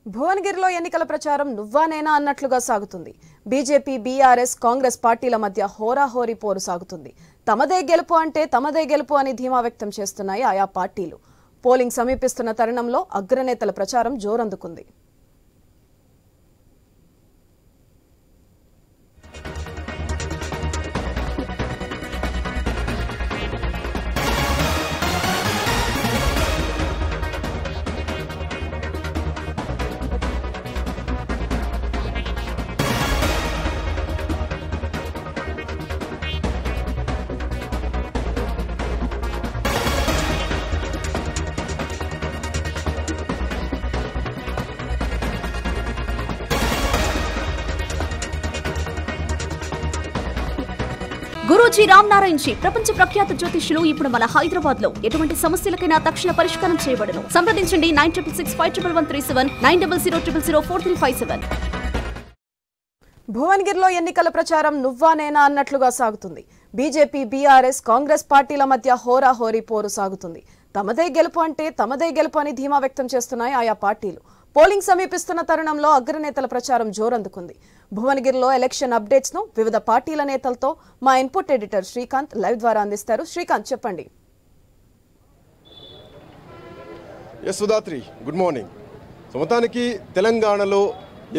భువనగిరిలో ఎన్నికల ప్రచారం నువ్వానేనా అన్నట్లుగా సాగుతుంది. బీజేపీ, బీఆర్ఎస్, కాంగ్రెస్ పార్టీల మధ్య హోరాహోరీ పోరు సాగుతుంది. తమదే గెలుపు అంటే తమదే గెలుపు అని ధీమా వ్యక్తం చేస్తున్నాయి ఆయా పార్టీలు. పోలింగ్ సమీపిస్తున్న తరుణంలో అగ్రనేతల ప్రచారం జోరందుకుంది. గురూజీ రామనారాయణ్ జీ ప్రపంచ ప్రఖ్యాత జ్యోతిష్యులు ఇప్పుడు మన హైదరాబాద్ లో ఎటువంటి సమస్యలకైనా తక్షణ పరిష్కారం చేయబడును. సంప్రదించండి 96651137 9000004357. భువనగిరిలో ఎన్నికల ప్రచారం నువ్వానేనా అన్నట్లుగా సాగుతుంది. బీజేపీ, బీఆర్ఎస్, కాంగ్రెస్ పార్టీల మధ్య హోరాహోరీ పోరు సాగుతుంది. తమదే గెలుపు అంటే తమదే గెలుపు అని ధీమా వ్యక్తం చేస్తున్నాయి ఆయా పార్టీలు. పోలింగ్ సమీపిస్తున్న తరుణంలో అగ్రనేతల ప్రచారం జోరందుకుంది. భువనగిరిలో ఎలక్షన్ అప్డేట్స్ ను వివిధ పార్టీల నేతలతో మా ఇన్పుట్ ఎడిటర్ శ్రీకాంత్ లైవ్ ద్వారా అందిస్తారు. శ్రీకాంత్, చెప్పండి. సుధాత్రి, గుడ్ మార్నింగ్. మొత్తానికి తెలంగాణలో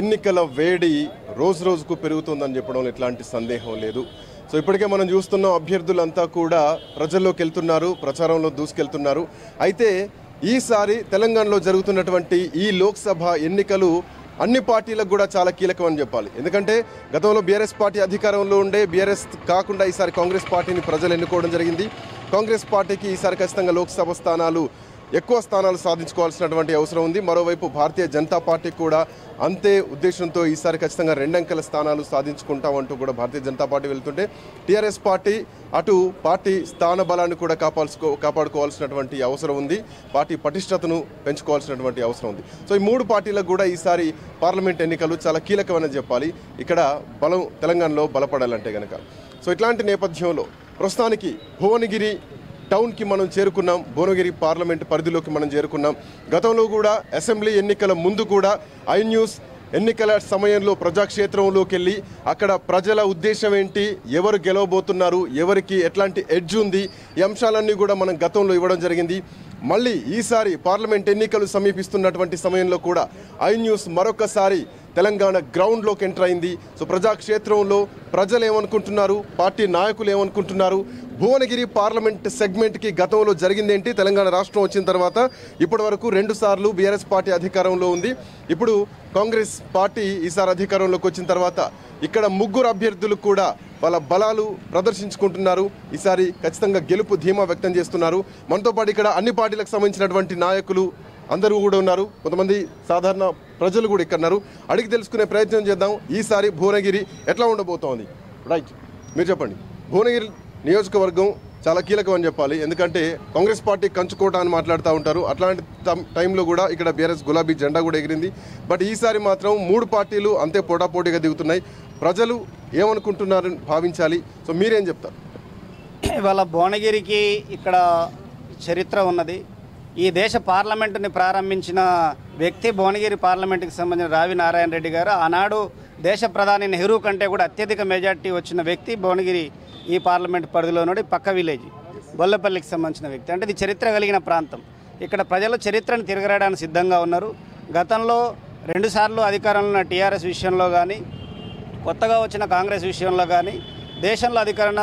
ఎన్నికల వేడి రోజు రోజుకు పెరుగుతుందని చెప్పడంలో ఎట్లాంటి సందేహం లేదు. ఇప్పటికే మనం చూస్తున్నాం, అభ్యర్థులంతా కూడా ప్రజల్లోకి వెళ్తున్నారు, ప్రచారంలో దూసుకెళ్తున్నారు. అయితే ఈసారి తెలంగాణలో జరుగుతున్నటువంటి ఈ లోక్సభ ఎన్నికలు అన్ని పార్టీలకు కూడా చాలా కీలకం అని చెప్పాలి. ఎందుకంటే గతంలో బీఆర్ఎస్ పార్టీ అధికారంలో ఉండే, బీఆర్ఎస్ కాకుండా ఈసారి కాంగ్రెస్ పార్టీని ప్రజలు ఎన్నుకోవడం జరిగింది. కాంగ్రెస్ పార్టీకి ఈసారి ఖచ్చితంగా లోక్సభ స్థానాలు, ఎక్కువ స్థానాలు సాధించుకోవాల్సినటువంటి అవసరం ఉంది. మరోవైపు భారతీయ జనతా పార్టీ కూడా అంతే ఉద్దేశంతో ఈసారి ఖచ్చితంగా 2 అంకెల స్థానాలు సాధించుకుంటామంటూ కూడా భారతీయ జనతా పార్టీ వెళ్తుంటే, టీఆర్ఎస్ పార్టీ అటు పార్టీ స్థాన బలాన్ని కూడా కాపాడుకోవాల్సినటువంటి అవసరం ఉంది. పార్టీ పటిష్టతను పెంచుకోవాల్సినటువంటి అవసరం ఉంది. ఈ 3 పార్టీలకు కూడా ఈసారి పార్లమెంట్ ఎన్నికలు చాలా కీలకమని చెప్పాలి. ఇక్కడ బలం తెలంగాణలో బలపడాలంటే కనుక. ఇట్లాంటి నేపథ్యంలో ప్రస్తుతానికి భువనగిరి టౌన్కి మనం చేరుకున్నాం. భువనగిరి పార్లమెంట్ పరిధిలోకి మనం చేరుకున్నాం. గతంలో కూడా అసెంబ్లీ ఎన్నికల ముందు కూడా iNews ఎన్నికల సమయంలో ప్రజాక్షేత్రంలోకి వెళ్ళి అక్కడ ప్రజల ఉద్దేశం ఏంటి, ఎవరు గెలవబోతున్నారు, ఎవరికి ఎట్లాంటి ఎడ్జ్ ఉంది, ఈ అంశాలన్నీ కూడా మనం గతంలో ఇవ్వడం జరిగింది. మళ్ళీ ఈసారి పార్లమెంట్ ఎన్నికలు సమీపిస్తున్నటువంటి సమయంలో కూడా iNews మరొకసారి తెలంగాణ గ్రౌండ్లోకి ఎంటర్ అయింది. ప్రజాక్షేత్రంలో ప్రజలు ఏమనుకుంటున్నారు, పార్టీ నాయకులు ఏమనుకుంటున్నారు, భువనగిరి పార్లమెంట్ సెగ్మెంట్కి గతంలో జరిగిందేంటి, తెలంగాణ రాష్ట్రం వచ్చిన తర్వాత ఇప్పటి వరకు 2 సార్లు బీఆర్ఎస్ పార్టీ అధికారంలో ఉంది. ఇప్పుడు కాంగ్రెస్ పార్టీ ఈసారి అధికారంలోకి వచ్చిన తర్వాత ఇక్కడ 3 అభ్యర్థులు కూడా వాళ్ళ బలాలు ప్రదర్శించుకుంటున్నారు. ఈసారి ఖచ్చితంగా గెలుపు ధీమా వ్యక్తం చేస్తున్నారు. మనతో పాటు ఇక్కడ అన్ని పార్టీలకు సంబంధించినటువంటి నాయకులు అందరూ కూడా ఉన్నారు. కొంతమంది సాధారణ ప్రజలు కూడా ఇక్కడ ఉన్నారు. అడిగి తెలుసుకునే ప్రయత్నం చేద్దాం. ఈసారి భువనగిరి ఎట్లా ఉండబోతోంది? రైట్, మీరు చెప్పండి. భువనగిరి నియోజకవర్గం చాలా కీలకం అని చెప్పాలి. ఎందుకంటే కాంగ్రెస్ పార్టీ కంచుకోట అని మాట్లాడుతూ ఉంటారు. అట్లాంటి టైంలో కూడా ఇక్కడ బీఆర్ఎస్ గులాబీ జెండా కూడా ఎగిరింది. బట్ ఈసారి మాత్రం 3 పార్టీలు అంతే పోటాపోటీగా దిగుతున్నాయి. ప్రజలు ఏమనుకుంటున్నారని భావించాలి. మీరేం చెప్తారు? ఇవాళ భువనగిరికి ఇక్కడ చరిత్ర ఉన్నది. ఈ దేశ పార్లమెంటుని ప్రారంభించిన వ్యక్తి భువనగిరి పార్లమెంటుకి సంబంధించిన రావి నారాయణ రెడ్డి గారు. ఆనాడు దేశ ప్రధాని నెహ్రూ కంటే కూడా అత్యధిక మెజార్టీ వచ్చిన వ్యక్తి భువనగిరి ఈ పార్లమెంట్ పరిధిలో నుండి పక్క విలేజ్ బొల్లపల్లికి సంబంధించిన వ్యక్తి. అంటే ఇది చరిత్ర కలిగిన ప్రాంతం. ఇక్కడ ప్రజలు చరిత్రను తిరగరాయడానికి సిద్ధంగా ఉన్నారు. గతంలో 2 సార్లు అధికారంలో ఉన్న టీఆర్ఎస్ విషయంలో కానీ, కొత్తగా వచ్చిన కాంగ్రెస్ విషయంలో కానీ, దేశంలో అధికారణ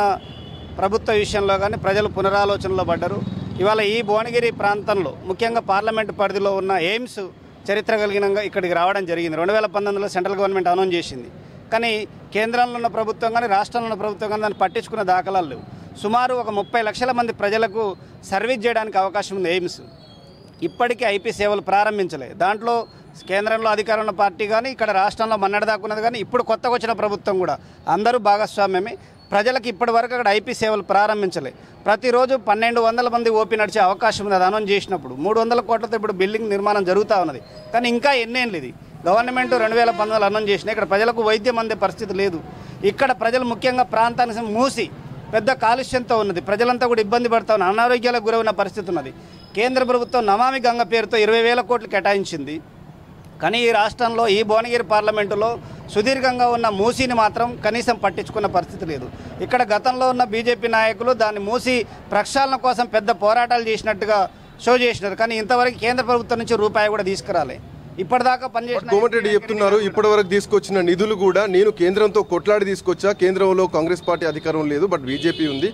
ప్రభుత్వ విషయంలో కానీ ప్రజలు పునరాలోచనలో పడ్డారు. ఇవాళ ఈ భువనగిరి ప్రాంతంలో ముఖ్యంగా పార్లమెంటు పరిధిలో ఉన్న ఎయిమ్స్ చరిత్ర కలిగినంగా ఇక్కడికి రావడం జరిగింది. 2019లో సెంట్రల్ గవర్నమెంట్ అనౌన్స్ చేసింది. కానీ కేంద్రంలో ఉన్న ప్రభుత్వం కానీ, రాష్ట్రంలో ఉన్న ప్రభుత్వం కానీ దాన్ని పట్టించుకున్న దాఖలాలు లేవు. సుమారు ఒక 30 లక్షల మంది ప్రజలకు సర్వీస్ చేయడానికి అవకాశం ఉంది ఎయిమ్స్. ఇప్పటికీ ఐపీ సేవలు ప్రారంభించలేదు. దాంట్లో కేంద్రంలో అధికారం ఉన్న పార్టీ కానీ, ఇక్కడ రాష్ట్రంలో మన్నడదాకున్నది కానీ, ఇప్పుడు కొత్తగా వచ్చిన ప్రభుత్వం కూడా అందరూ భాగస్వామ్యమే. ప్రజలకు ఇప్పటి వరకు అక్కడ ఐపీ సేవలు ప్రారంభించలే. ప్రతిరోజు 1200 మంది ఓపీ నడిచే అవకాశం ఉంది. అది అనౌన్స్ చేసినప్పుడు 300 కోట్లతో ఇప్పుడు బిల్డింగ్ నిర్మాణం జరుగుతూ ఉన్నది. కానీ ఇంకా ఎన్నేళ్ళు ఇది గవర్నమెంట్ 2019 అనౌన్స్ చేసినా ఇక్కడ ప్రజలకు వైద్యం అందే పరిస్థితి లేదు. ఇక్కడ ప్రజలు ముఖ్యంగా ప్రాంతానికి మూసి పెద్ద కాలుష్యంతో ఉన్నది. ప్రజలంతా కూడా ఇబ్బంది పడతా ఉన్నారు, అనారోగ్యాలకు గురైన పరిస్థితి ఉన్నది. కేంద్ర ప్రభుత్వం నమామి గంగ పేరుతో 20,000 కోట్లు కేటాయించింది. కానీ ఈ రాష్ట్రంలో ఈ భువనగిరి పార్లమెంటులో సుదీర్ఘంగా ఉన్న మూసీని మాత్రం కనీసం పట్టించుకున్న పరిస్థితి లేదు. ఇక్కడ గతంలో ఉన్న బీజేపీ నాయకులు దాన్ని మూసి ప్రక్షాళన కోసం పెద్ద పోరాటాలు చేసినట్టుగా షో చేసినారు. కానీ ఇంతవరకు కేంద్ర ప్రభుత్వం నుంచి రూపాయి కూడా తీసుకురాలే. ఇప్పటిదాకా పనిచేసిన కోమటిరెడ్డి చెప్తున్నారు, ఇప్పటి వరకు తీసుకొచ్చిన నిధులు కూడా నేను కేంద్రంతో కొట్లాడి తీసుకొచ్చా, కేంద్రంలో కాంగ్రెస్ పార్టీ అధికారం లేదు, బట్ బీజేపీ ఉంది,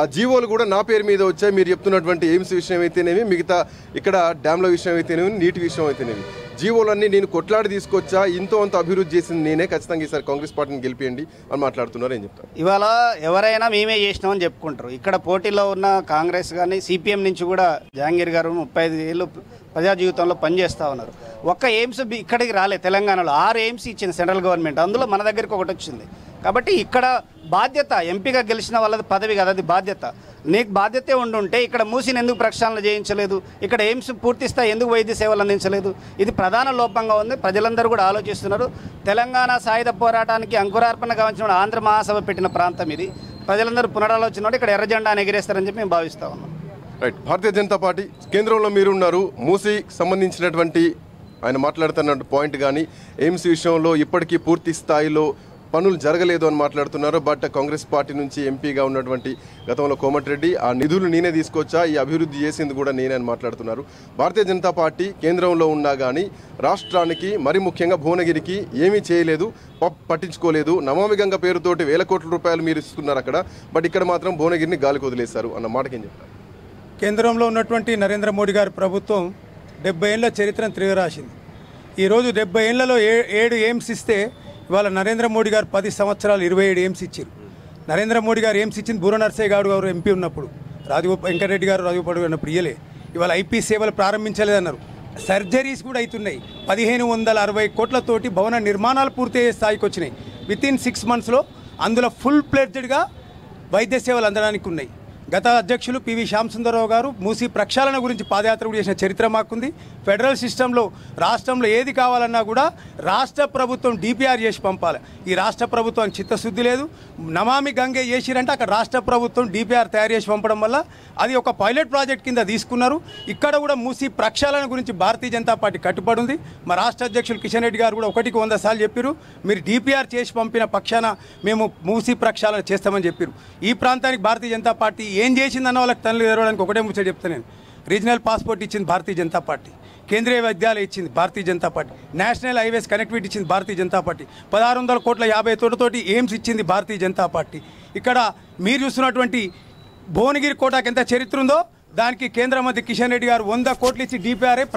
ఆ జీవోలు కూడా నా పేరు మీద వచ్చాయి. మీరు చెప్తున్నటువంటి ఎయిమ్స్ విషయం అయితేనేమి, మిగతా ఇక్కడ డ్యామ్ల విషయం అయితేనేమి, నీటి విషయం అయితేనేమి, జీవోలన్నీ నేను కొట్లాడి తీసుకొచ్చా, ఇంతో అంత అభివృద్ధి చేసింది నేనే, ఖచ్చితంగా ఈసారి కాంగ్రెస్ పార్టీని గెలిపియండి అని మాట్లాడుతున్నారు. ఏం చెప్తారు? ఇవాళ ఎవరైనా మేమే చేసినామని చెప్పుకుంటారు. ఇక్కడ పోటీలో ఉన్న కాంగ్రెస్ కానీ సిపిఎం నుంచి కూడా జహాంగీర్ గారు 35 ఏళ్ళు ప్రజా జీవితంలో పనిచేస్తూ ఉన్నారు. ఒక్క ఎయిమ్స్ ఇక్కడికి రాలే. తెలంగాణలో 6 ఎయిమ్స్ ఇచ్చింది సెంట్రల్ గవర్నమెంట్, అందులో మన దగ్గరికి ఒకటి వచ్చింది. కాబట్టి ఇక్కడ బాధ్యత ఎంపీగా గెలిచిన వాళ్ళది పదవి కదా, అది బాధ్యత. నీకు బాధ్యతే ఉండుంటే ఇక్కడ మూసిని ఎందుకు ప్రక్షాళన చేయించలేదు, ఇక్కడ ఎయిమ్స్ పూర్తి స్థాయి ఎందుకు వైద్య సేవలు అందించలేదు? ఇది ప్రధాన లోపంగా ఉంది. ప్రజలందరూ కూడా ఆలోచిస్తున్నారు. తెలంగాణ సాయుధ పోరాటానికి అంకురార్పణ గావించిన ఆంధ్ర మహాసభ పెట్టిన ప్రాంతం ఇది. ప్రజలందరూ పునరాలోచన ఇక్కడ ఎర్ర జెండాను ఎగిరేస్తారని చెప్పి మేము భావిస్తూ ఉన్నాం. రైట్. భారతీయ జనతా పార్టీ కేంద్రంలో మీరున్నారు. మూసీకి సంబంధించినటువంటి ఆయన మాట్లాడుతున్న పాయింట్ కానీ ఎయిమ్స్ విషయంలో ఇప్పటికీ పూర్తి స్థాయిలో పనులు జరగలేదు అని మాట్లాడుతున్నారు. బట్ కాంగ్రెస్ పార్టీ నుంచి ఎంపీగా ఉన్నటువంటి గతంలో కోమటిరెడ్డి ఆ నిధులు నేనే తీసుకొచ్చా, ఈ అభివృద్ధి చేసింది కూడా నేనే అని మాట్లాడుతున్నారు. భారతీయ జనతా పార్టీ కేంద్రంలో ఉన్నా కానీ రాష్ట్రానికి, మరి ముఖ్యంగా భువనగిరికి ఏమీ చేయలేదు, పట్టించుకోలేదు. నమామి గంగ పేరుతోటి వేల కోట్ల రూపాయలు మీరు ఇస్తున్నారు అక్కడ, బట్ ఇక్కడ మాత్రం భువనగిరిని గాలికి వదిలేశారు అన్న మాటకి ఏం చెప్తారు? కేంద్రంలో ఉన్నటువంటి నరేంద్ర మోడీ గారి ప్రభుత్వం 70 ఏళ్ల చరిత్రను తిరగరాసింది. ఈరోజు 70 ఏళ్లలో 7 ఎయిమ్స్ ఇస్తే ఇవాళ నరేంద్ర మోడీ గారు 10 సంవత్సరాలు 27 ఎయిమ్స్ ఇచ్చారు. నరేంద్ర మోడీ గారు ఎయిమ్స్ ఇచ్చింది బూర నర్సయ్య గారు ఎంపీ ఉన్నప్పుడు, వెంకటరెడ్డి గారు రాజగోపాల్ గారు ఉన్నప్పుడు ఇయ్యలే. ఇవాళ ఐపీ సేవలు ప్రారంభించలేదన్నారు. సర్జరీస్ కూడా అవుతున్నాయి. 1560 కోట్లతోటి భవన నిర్మాణాలు పూర్తయ్యే స్థాయికి వచ్చినాయి. వితిన్ 6 మంత్స్లో అందులో ఫుల్ ప్లెడ్జ్డ్గా వైద్య సేవలు అందడానికి ఉన్నాయి. గత అధ్యక్షులు పివి శ్యాంసుందరరావు గారు మూసీ ప్రక్షాళన గురించి పాదయాత్ర కూడా చేసిన చరిత్ర మాకుంది. ఫెడరల్ సిస్టంలో రాష్ట్రంలో ఏది కావాలన్నా కూడా రాష్ట్ర ప్రభుత్వం డిపిఆర్ చేసి పంపాలి. ఈ రాష్ట్ర ప్రభుత్వానికి చిత్తశుద్ధి లేదు. నమామి గంగే చేసిరంటే అక్కడ రాష్ట్ర ప్రభుత్వం డిపిఆర్ తయారు చేసి పంపడం వల్ల అది ఒక పైలట్ ప్రాజెక్ట్ కింద తీసుకున్నారు. ఇక్కడ కూడా మూసీ ప్రక్షాళన గురించి భారతీయ జనతా పార్టీ కట్టుబడి ఉంది. మా రాష్ట్ర అధ్యక్షులు కిషన్ రెడ్డి గారు కూడా 1కి 100 సార్లు చెప్పారు, మీరు డిపిఆర్ చేసి పంపిన పక్షాన మేము మూసీ ప్రక్షాళన చేస్తామని చెప్పారు. ఈ ప్రాంతానికి భారతీయ జనతా పార్టీ ఏం చేసిందన్న వాళ్ళకి తనలు తెరవడానికి ఒకటే ముచ్చట చెప్తాను నేను. రీజనల్ పాస్పోర్ట్ ఇచ్చింది భారతీయ జనతా పార్టీ, కేంద్రీయ విద్యాలయం ఇచ్చింది Bharatiya Janata party, national highways connectivity ఇచ్చింది భారతీయ జనతా పార్టీ, 1650 కోట్లతోటి ఎయిమ్స్ ఇచ్చింది భారతీయ జనతా పార్టీ. ఇక్కడ మీరు చూస్తున్నటువంటి భువనగిరి కోటకి ఎంత చరిత్ర ఉందో దానికి కేంద్ర మంత్రి కిషన్ రెడ్డి గారు 100 కోట్లు ఇచ్చి డిపిఆర్ఏ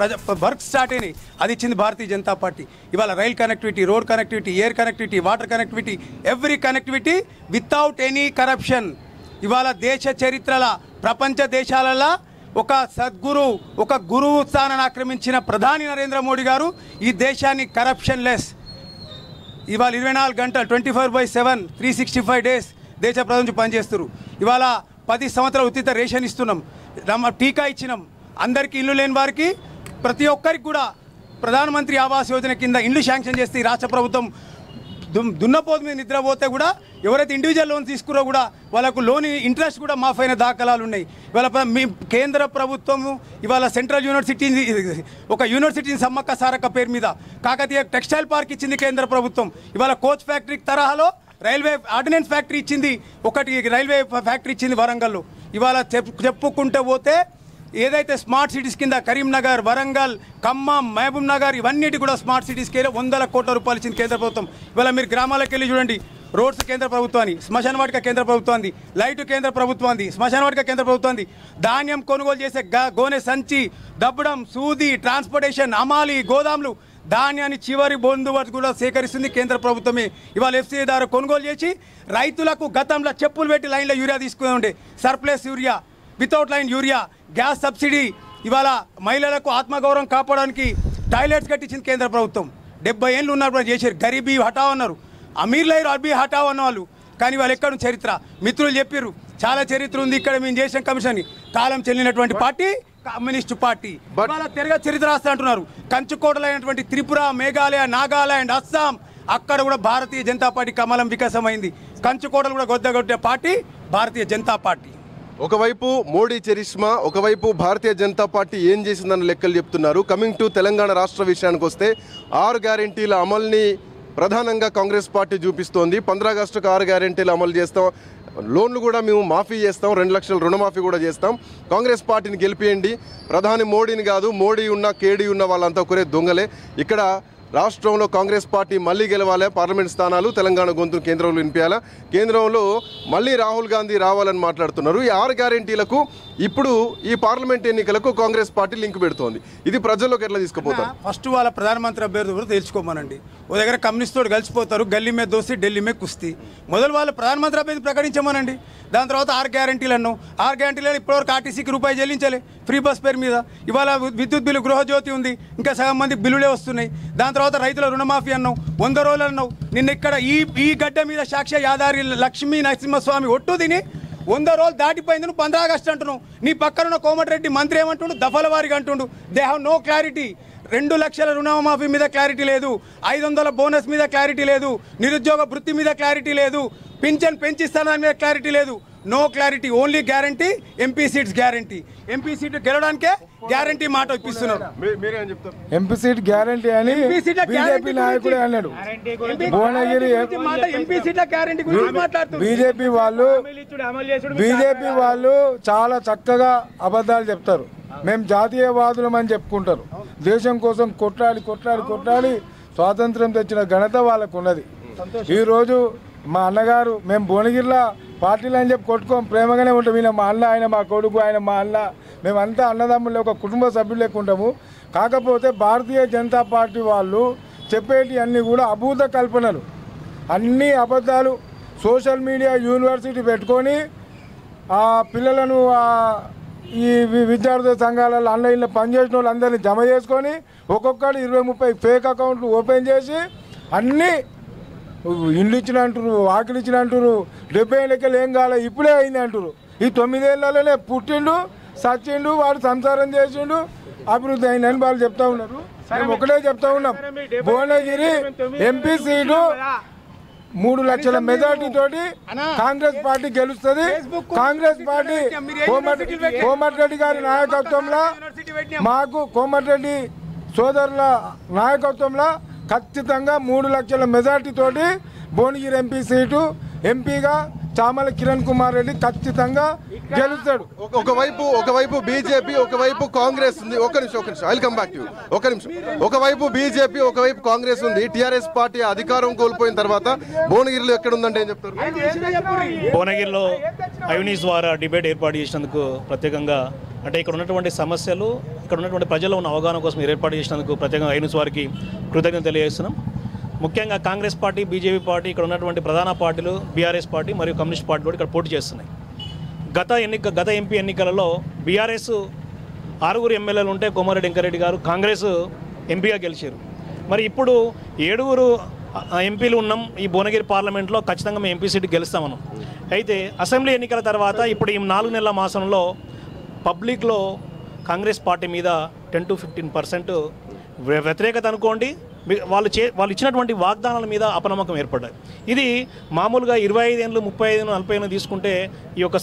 వర్క్ స్టార్ట్ అయినాయి, అది ఇచ్చింది భారతీయ జనతా పార్టీ. ఇవాళ rail connectivity, road connectivity, air connectivity, water connectivity, every connectivity without any corruption. ఇవాళ దేశ చరిత్రల ప్రపంచ దేశాలలో ఒక సద్గురు, ఒక గురువు స్థానాన్ని ఆక్రమించిన ప్రధాని నరేంద్ర మోడీ గారు ఈ దేశాన్ని కరప్షన్ లెస్ ఇవాళ 24 గంటలు 24/7 365 డేస్ దేశ ప్రజల నుంచి పనిచేస్తారు. ఇవాళ 10 సంవత్సరాలు ఉచిత రేషన్ ఇస్తున్నాం, టీకా ఇచ్చినాం. అందరికీ ఇల్లు లేని వారికి ప్రతి ఒక్కరికి కూడా ప్రధానమంత్రి ఆవాస్ యోజన కింద ఇండ్లు శాంక్షన్ చేస్తే ఈ రాష్ట్ర ప్రభుత్వం దున్నపోతు మీద నిద్రపోతే కూడా ఎవరైతే ఇండివిజువల్ లోన్ తీసుకురో కూడా వాళ్ళకు లోన్ ఇంట్రెస్ట్ కూడా మాఫ్ అయిన దాఖలాలు ఉన్నాయి. ఇవాళ మీ కేంద్ర ప్రభుత్వము ఇవాళ సెంట్రల్ యూనివర్సిటీ ఒక యూనివర్సిటీని సమ్మక్క సారక్క పేరు మీద కాకతీయ టెక్స్టైల్ పార్క్ ఇచ్చింది కేంద్ర ప్రభుత్వం. ఇవాళ కోచ్ ఫ్యాక్టరీ తరహాలో రైల్వే ఆర్డినెన్స్ ఫ్యాక్టరీ ఇచ్చింది, ఒకటి రైల్వే ఫ్యాక్టరీ ఇచ్చింది వరంగల్లో. ఇవాళ చెప్పుకుంటూ పోతే ఏదైతే స్మార్ట్ సిటీస్ కింద కరీంనగర్, వరంగల్, ఖమ్మం, మహబూబ్ నగర్ ఇవన్నిటి కూడా స్మార్ట్ సిటీస్కి 100 కోట్ల రూపాయలు ఇచ్చింది కేంద్ర ప్రభుత్వం. ఇవాళ మీరు గ్రామాలకు వెళ్ళి చూడండి, రోడ్స్ కేంద్ర ప్రభుత్వాన్ని, శ్మశాన వాటిక కేంద్ర ప్రభుత్వాన్ని, లైటు కేంద్ర ప్రభుత్వాన్ని, శ్మశాన వాటిక కేంద్ర ప్రభుత్వాన్ని, ధాన్యం కొనుగోలు చేసే గోనె సంచి, దబ్బడం, సూది, ట్రాన్స్పోర్టేషన్, అమాలి, గోదాములు, ధాన్యాన్ని చివరి బొందు వరకు కూడా సేకరిస్తుంది కేంద్ర ప్రభుత్వమే. ఇవాళ ఎఫ్సీఐ ద్వారా కొనుగోలు చేసి రైతులకు గతంలో చెప్పులు పెట్టి లైన్లో యూరియా తీసుకుని ఉండే surplus urea, without line urea, gas subsidy, ఇవాళ మహిళలకు ఆత్మగౌరవం కాపాడడానికి టాయిలెట్స్ కట్టించింది కేంద్ర ప్రభుత్వం. 70 ఏళ్ళు ఉన్నప్పుడు చేశారు. గరీబీ హఠావ్ అన్నారు, అమీర్లైరు అర్బీ హఠావ్ అన్న వాళ్ళు. కానీ వాళ్ళు ఎక్కడ చరిత్ర మిత్రులు చెప్పారు, చాలా చరిత్ర ఉంది ఇక్కడ మేము చేసిన కమిషన్. కాలం చెల్లినటువంటి పార్టీ కమ్యూనిస్టు పార్టీ. ఇవాళ తిరగ చరిత్ర రాస్తా అంటున్నారు. కంచుకోటలైనటువంటి త్రిపుర, మేఘాలయ, నాగాలాండ్, అస్సాం అక్కడ కూడా భారతీయ జనతా పార్టీ కమలం వికాసమైంది. కంచుకోటలు కూడా గొద్దగొట్టే పార్టీ భారతీయ జనతా పార్టీ. ఒకవైపు మోడీ చరిష్మా, ఒకవైపు భారతీయ జనతా పార్టీ ఏం చేసిందన్న లెక్కలు చెప్తున్నారు. కమింగ్ టు తెలంగాణ రాష్ట్ర విషయానికి వస్తే 6 గ్యారెంటీల అమల్ని ప్రధానంగా కాంగ్రెస్ పార్టీ చూపిస్తోంది. 15 ఆగస్టుకు 6 గ్యారెంటీలు అమలు చేస్తాం, లోన్లు కూడా మేము మాఫీ చేస్తాం, 2 లక్షల రుణమాఫీ కూడా చేస్తాం, కాంగ్రెస్ పార్టీని గెలిపియండి, ప్రధాని మోడీని కాదు, మోడీ ఉన్న కేడీ ఉన్న వాళ్ళంతా ఒకరే దొంగలే, ఇక్కడ రాష్ట్రంలో కాంగ్రెస్ పార్టీ మళ్ళీ గెలవాలి, పార్లమెంట్ స్థానాలు తెలంగాణ గొంతు కేంద్రంలో వినిపించాలా, కేంద్రంలో మళ్ళీ రాహుల్ గాంధీ రావాలని మాట్లాడుతున్నారు. ఈ 6 గ్యారెంటీలకు ఇప్పుడు ఈ పార్లమెంట్ ఎన్నికలకు కాంగ్రెస్ పార్టీ లింక్ పెడుతోంది. ఇది ప్రజల్లోకి ఎట్లా తీసుకుపోతారు? ఫస్ట్ వాళ్ళ ప్రధానమంత్రి అభ్యర్థి కూడా తెలుసుకోమనండి. ఓ దగ్గర కమ్యూనిస్టులు కలిసిపోతారు, గల్లీ మీద దోసి ఢిల్లీ మీద కుస్తీ. మొదలు వాళ్ళ ప్రధానమంత్రి అభ్యర్థి ప్రకటించమనండి. దాని తర్వాత 6 గ్యారెంటీలు అన్నాం. 6 గ్యారెంటీలు ఇప్పటివరకు ఆర్టీసీకి రూపాయి చెల్లించాలి ఫ్రీ బస్ పేరు మీద. ఇవాళ విద్యుత్ బిల్లు గృహజ్యోతి ఉంది, ఇంకా సగం మంది బిల్లులే వస్తున్నాయి. దాని తర్వాత రైతుల రుణమాఫీ అన్నావు, 100 రోజులు అన్నావు. నిన్న ఇక్కడ ఈ గడ్డ మీద సాక్షి యాదారి లక్ష్మీ నరసింహస్వామి ఒట్టు తిని 100 రోజులు దాటిపోయింది, నువ్వు 15 ఆగస్టు అంటున్నావు. నీ పక్కన కోమటిరెడ్డి మంత్రి ఏమంటుండు, దఫల వారిగా అంటుండు. They have no clarity. 2 లక్షల రుణమాఫీ మీద క్లారిటీ లేదు, 500 బోనస్ మీద క్లారిటీ లేదు, నిరుద్యోగ వృత్తి మీద క్లారిటీ లేదు, పింఛన్ పెంచిస్తానని మీద క్లారిటీ లేదు. No clarity, only guarantee, MP seats guarantee. MP seat గెలవడానికే గ్యారంటీ మాట ఇప్పిస్తున్నారు. ఎంపీ సీట్ గ్యారంటీ అని బీజేపీ నాయకుడే అన్నాడు. భువనగిరి బీజేపీ వాళ్ళు చాలా చక్కగా అబద్ధాలు చెప్తారు. మేము జాతీయవాదులం అని చెప్పుకుంటారు. దేశం కోసం కొట్లాడి స్వాతంత్రం తెచ్చిన ఘనత వాళ్ళకు ఉన్నది. ఈరోజు మా అన్నగారు, మేము భువనగిరిలో పార్టీలు అని చెప్పి కొట్టుకోం, ప్రేమగానే ఉంటాం. ఈయన మా అన్న, ఆయన మా కొడుకు, ఆయన మా అన్న, మేమంతా అన్నదమ్ములు, ఒక కుటుంబ సభ్యులు లెక్క ఉంటాము. కాకపోతే భారతీయ జనతా పార్టీ వాళ్ళు చెప్పేటి అన్నీ కూడా అభూత కల్పనలు, అన్నీ అబద్ధాలు. సోషల్ మీడియా యూనివర్సిటీ పెట్టుకొని ఆ పిల్లలను ఈ విద్యార్థి సంఘాలలో ఆన్లైన్లో పనిచేసిన వాళ్ళు అందరినీ జమ చేసుకొని ఒక్కొక్కరు 20-30 ఫేక్ అకౌంట్లు ఓపెన్ చేసి అన్నీ ఇండ్లు ఇచ్చిన అంటారు, వాకిలు ఇచ్చిన అంటారు. 70 ఏళ్ళకెళ్ళి ఏం కాలే, ఇప్పుడే అయింది అంటారు. ఈ 9 ఏళ్లలోనే పుట్టిండు, సచ్చిండు, వాడు సంసారం చేసిండు, అభివృద్ధి అయిందని వాళ్ళు చెప్తా ఉన్నారు. మేము ఒకటే చెప్తా ఉన్నాం, భువనగిరి ఎంపీ సీటు 3 లక్షల మెజార్టీ తోటి కాంగ్రెస్ పార్టీ గెలుస్తుంది. కాంగ్రెస్ పార్టీ కోమటిరెడ్డి గారి నాయకత్వంలో, మాకు కోమటిరెడ్డి సోదరుల నాయకత్వంలో ఖచ్చితంగా 3 లక్షల మెజార్టీ తోటి భువనగిరి ఎంపీ సీటు ఎంపీగా చామల కిరణ్ కుమార్ రెడ్డి ఖచ్చితంగా గెలుస్తాడు. ఒకవైపు బీజేపీ, ఒకవైపు కాంగ్రెస్ ఉంది. ఒక నిమిషం I will come back to you. ఒక నిమిషం. ఒకవైపు బీజేపీ, ఒకవైపు కాంగ్రెస్ ఉంది. టీఆర్ఎస్ పార్టీ అధికారం కోల్పోయిన తర్వాత భువనగిరిలో ఎక్కడ ఉందంటే ఏం చెప్తారు? భువనగిరిలో ఐవనీస్ ద్వారా డిబేట్ ఏర్పాటు చేసినందుకు ప్రత్యేకంగా, అంటే ఇక్కడ ఉన్నటువంటి సమస్యలు, ఇక్కడ ఉన్నటువంటి ప్రజల్లో ఉన్న అవగాహన కోసం మీరు ఏర్పాటు చేసినందుకు ప్రత్యేకంగా ఐవనీస్ వారికి కృతజ్ఞతలు తెలియజేస్తున్నాం. ముఖ్యంగా కాంగ్రెస్ పార్టీ, బీజేపీ పార్టీ, ఇక్కడ ఉన్నటువంటి ప్రధాన పార్టీలు బీఆర్ఎస్ పార్టీ మరియు కమ్యూనిస్ట్ పార్టీ కూడా ఇక్కడ పోటీ చేస్తున్నాయి. గత ఎంపీ ఎన్నికలలో బీఆర్ఎస్ 6 ఎమ్మెల్యేలు ఉంటే కోమారెడ్డి వెంకరెడ్డి గారు కాంగ్రెస్ ఎంపీగా గెలిచారు. మరి ఇప్పుడు 7 ఎంపీలు ఉన్నాం ఈ భువనగిరి పార్లమెంట్లో, ఖచ్చితంగా మేము ఎంపీ సీట్ గెలుస్తామన్నాం. అయితే అసెంబ్లీ ఎన్నికల తర్వాత ఇప్పుడు ఈ 4 నెలల మాసంలో పబ్లిక్లో కాంగ్రెస్ పార్టీ మీద 10-15% వ్యతిరేకత అనుకోండి, వాళ్ళు ఇచ్చినటువంటి వాగ్దానాల మీద అపనమ్మకం ఏర్పడ్డాయి. ఇది మామూలుగా 25 ఏళ్ళు, 35 ఏళ్ళు, 40 ఏళ్ళు తీసుకుంటే ఈ యొక్క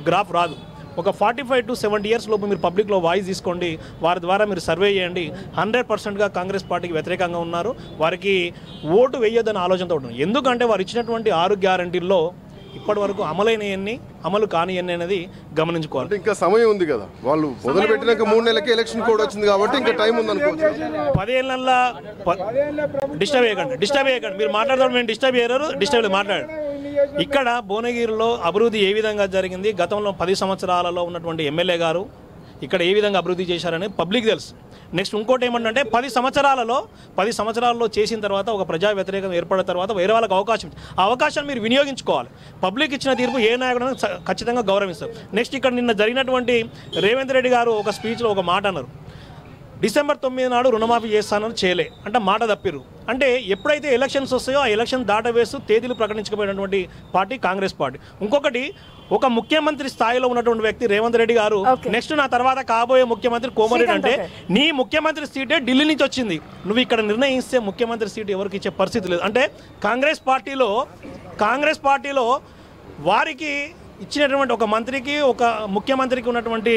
గ్రాఫ్ రాదు. ఒక 45 to 70 ఇయర్స్ లోపు మీరు పబ్లిక్లో వాయిస్ తీసుకోండి, వారి ద్వారా మీరు సర్వే చేయండి. 100%గా కాంగ్రెస్ పార్టీకి వ్యతిరేకంగా ఉన్నారు, వారికి ఓటు వేయొద్దని ఆలోచనతో ఉంటుంది. ఎందుకంటే వారు ఇచ్చినటువంటి 6 గ్యారంటీల్లో ఇప్పటి వరకు అమలైనవన్నీ, అమలు కానివన్నీ అనేది గమనించుకోవాలి. ఇంకా సమయం ఉంది కదా, వాళ్ళు మొదలుపెట్టినాక 3 నెలలకే ఎలక్షన్ కోడ్ వచ్చింది కాబట్టి ఇంకా టైం ఉంది అనుకోవచ్చు. 10 ఏళ్ళ డిస్టర్బ్ చేయకండి మీరు మాట్లాడతారు, మేము డిస్టర్బ్ మాట్లాడండి. ఇక్కడ భువనగిరిలో అభివృద్ధి ఏ విధంగా జరిగింది, గతంలో 10 సంవత్సరాలలో ఉన్నటువంటి ఎమ్మెల్యే గారు ఇక్కడ ఏ విధంగా అభివృద్ధి చేశారని పబ్లిక్ తెలుసు. నెక్స్ట్ ఇంకోటి ఏమంటే 10 సంవత్సరాలలో చేసిన తర్వాత ఒక ప్రజా వ్యతిరేకం ఏర్పడిన తర్వాత వేరే వాళ్ళకి అవకాశం, ఆ అవకాశాన్ని మీరు వినియోగించుకోవాలి. పబ్లిక్ ఇచ్చిన తీర్పు ఏ నాయకుడు ఖచ్చితంగా గౌరవిస్తారు. నెక్స్ట్ ఇక్కడ నిన్న జరిగినటువంటి రేవంత్ రెడ్డి గారు ఒక స్పీచ్లో ఒక మాట అన్నారు, డిసెంబర్ 9 నాడు రుణమాఫీ చేస్తానని చేయలే అంటే మాట తప్పిరు. అంటే ఎప్పుడైతే ఎలక్షన్స్ వస్తాయో ఆ ఎలక్షన్ దాటవేస్తూ తేదీలు ప్రకటించకపోయినటువంటి పార్టీ కాంగ్రెస్ పార్టీ. ఇంకొకటి, ఒక ముఖ్యమంత్రి స్థాయిలో ఉన్నటువంటి వ్యక్తి రేవంత్ రెడ్డి గారు నెక్స్ట్ నా తర్వాత కాబోయే ముఖ్యమంత్రి కోమరెడ్డి అంటే నీ ముఖ్యమంత్రి సీటే ఢిల్లీ నుంచి వచ్చింది, నువ్వు ఇక్కడ నిర్ణయిస్తే ముఖ్యమంత్రి సీటు ఎవరికి ఇచ్చే పరిస్థితి లేదు. అంటే కాంగ్రెస్ పార్టీలో వారికి ఇచ్చినటువంటి ఒక మంత్రికి ఒక ముఖ్యమంత్రికి ఉన్నటువంటి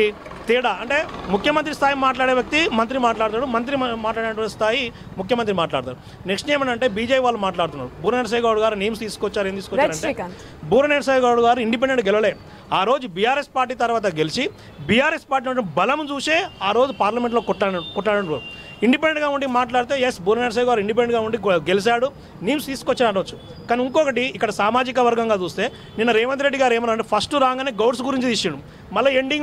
తేడా అంటే ముఖ్యమంత్రి స్థాయి మాట్లాడే వ్యక్తి మంత్రి మాట్లాడతాడు, మంత్రి మాట్లాడేటువంటి స్థాయి ముఖ్యమంత్రి మాట్లాడతాడు. నెక్స్ట్ ఏమనంటే బీజేపీ వాళ్ళు మాట్లాడుతున్నారు. బూర నరసింహ గౌడ్ గారు నేమ్స్ తీసుకొచ్చారు. ఏం తీసుకొచ్చారంటే బూర నరసింహ గౌడ్ గారు ఇండిపెండెంట్ గెలవలే. ఆ రోజు బీఆర్ఎస్ పార్టీ తర్వాత గెలిచి బీఆర్ఎస్ పార్టీ బలం చూసే ఆ రోజు పార్లమెంట్లో కొట్టాడు. ఇండిపెండెంట్గా ఉండి మాట్లాడితే ఎస్ బూర నరసింహ గారు ఇండిపెండెంట్గా ఉండి గెలిచాడు, నేమ్స్ తీసుకొచ్చాడు అనవచ్చు. కానీ ఇంకొకటి ఇక్కడ సామాజిక వర్గంగా చూస్తే నిన్న రేవంత్ రెడ్డి గారు ఏమన్నా ఫస్ట్ రాగానే గౌడ్స్ గురించి తీసాడు, మళ్ళీ ఎండింగ్